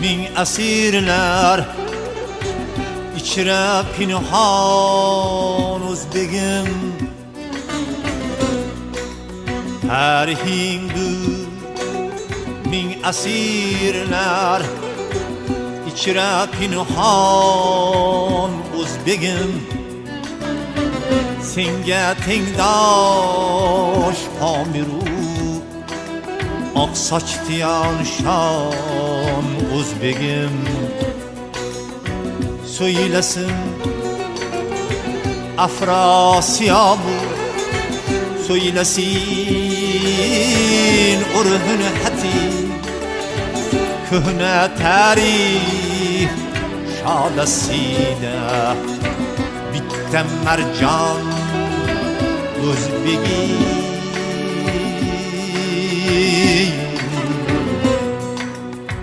Min asirler içre pinhan Özbegim Her hindu min asirler içre pinhan Özbegim Senge tengdaş pamiru Ak saçtiyan şan Özbegim Söylesin Afrasiyabu Söylesin Urhun hati Kühne tarih şadasıyla Bittem mercan Özbegim